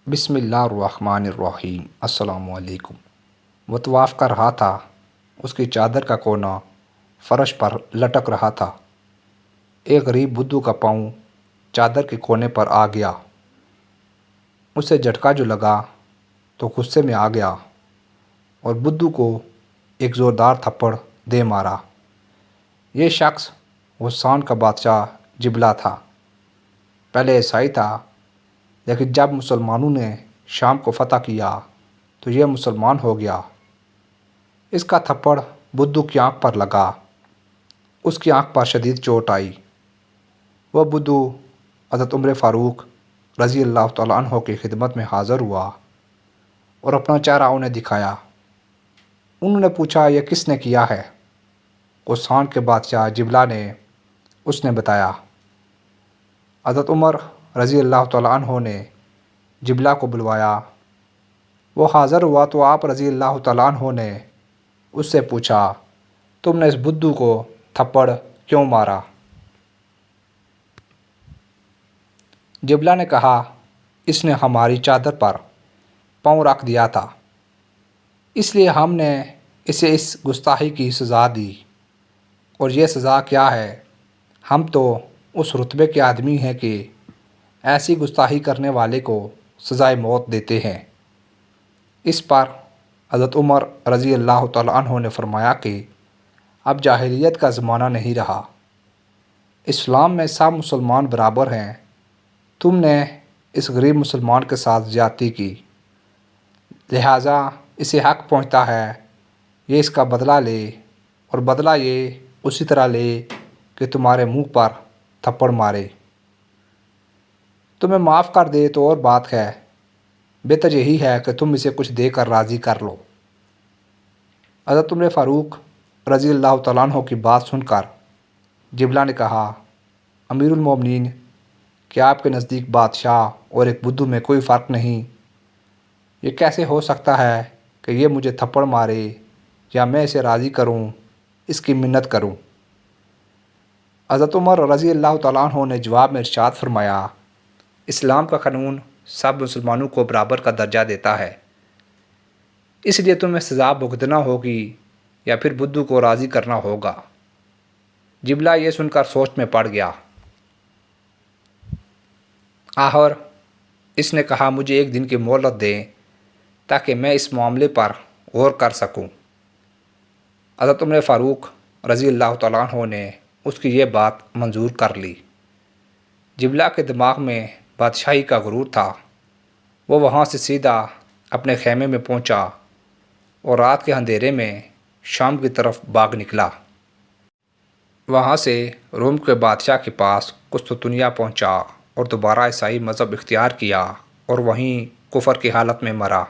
بسم اللہ الرحمن الرحیم۔ السلام علیکم۔ وہ طواف کر رہا تھا، اس کی چادر کا کونا فرش پر لٹک رہا تھا۔ ایک غریب بدھو کا پاؤں چادر کے کونے پر آ گیا۔ اسے جھٹکا جو لگا تو غصے میں آ گیا اور بدھو کو ایک زوردار تھپڑ دے مارا۔ یہ شخص غسان کا بادشاہ جبلہ تھا۔ پہلے عیسائی تھا، لیکن جب مسلمانوں نے شام کو فتح کیا تو یہ مسلمان ہو گیا۔ اس کا تھپڑ بدھو کی آنکھ پر لگا۔ اس کی آنکھ پر شدید چوٹ آئی۔ وہ بدھو حضرت عمر فاروق رضی اللہ تعالیٰ عنہ کی خدمت میں حاضر ہوا اور اپنا چہرہ انہیں دکھایا۔ انہوں نے پوچھا، یہ کس نے کیا ہے؟ غسان کے بادشاہ جبلہ نے اس نے بتایا۔ حضرت عمر رضی اللہ تعالیٰ عنہ نے جبلہ کو بلوایا۔ وہ حاضر ہوا تو آپ رضی اللہ تعالیٰ عنہ نے اس سے پوچھا، تم نے اس بدھو کو تھپڑ کیوں مارا؟ جبلہ نے کہا، اس نے ہماری چادر پر پاؤں رکھ دیا تھا، اس لیے ہم نے اسے اس گستاخی کی سزا دی۔ اور یہ سزا کیا ہے؟ ہم تو اس رتبے کے آدمی ہیں کہ ایسی گستاخی کرنے والے کو سزائے موت دیتے ہیں۔ اس پر حضرت عمر رضی اللہ تعالیٰ عنہ نے فرمایا کہ اب جاہلیت کا زمانہ نہیں رہا، اسلام میں سب مسلمان برابر ہیں۔ تم نے اس غریب مسلمان کے ساتھ زیادتی کی، لہٰذا اسے حق پہنچتا ہے یہ اس کا بدلہ لے، اور بدلہ یہ اسی طرح لے کہ تمہارے منہ پر تھپڑ مارے۔ تمہیں معاف کر دے تو اور بات ہے، بہتر یہی ہے کہ تم اسے کچھ دے کر راضی کر لو۔ حضرت عمر فاروق رضی اللہ تعالیٰ عنہ کی بات سن کر جبلہ نے کہا، امیر المومنین، کیا آپ کے نزدیک بادشاہ اور ایک بدھو میں کوئی فرق نہیں؟ یہ کیسے ہو سکتا ہے کہ یہ مجھے تھپڑ مارے یا میں اسے راضی کروں، اس کی منت کروں؟ حضرت عمر رضی اللہ تعالیٰ عنہ نے جواب میں ارشاد فرمایا، اسلام کا قانون سب مسلمانوں کو برابر کا درجہ دیتا ہے، اس لیے تمہیں سزا بھگتنا ہوگی یا پھر بدھو کو راضی کرنا ہوگا۔ جبلہ یہ سن کر سوچ میں پڑ گیا۔ آخر اس نے کہا، مجھے ایک دن کی مہلت دیں تاکہ میں اس معاملے پر غور کر سکوں۔ حضرت عمر فاروق رضی اللہ تعالیٰ عنہ نے اس کی یہ بات منظور کر لی۔ جبلہ کے دماغ میں بادشاہی کا غرور تھا۔ وہ وہاں سے سیدھا اپنے خیمے میں پہنچا اور رات کے اندھیرے میں شام کی طرف بھاگ نکلا۔ وہاں سے روم کے بادشاہ کے پاس قسطنطنیہ پہنچا اور دوبارہ عیسائی مذہب اختیار کیا اور وہیں کفر کی حالت میں مرا۔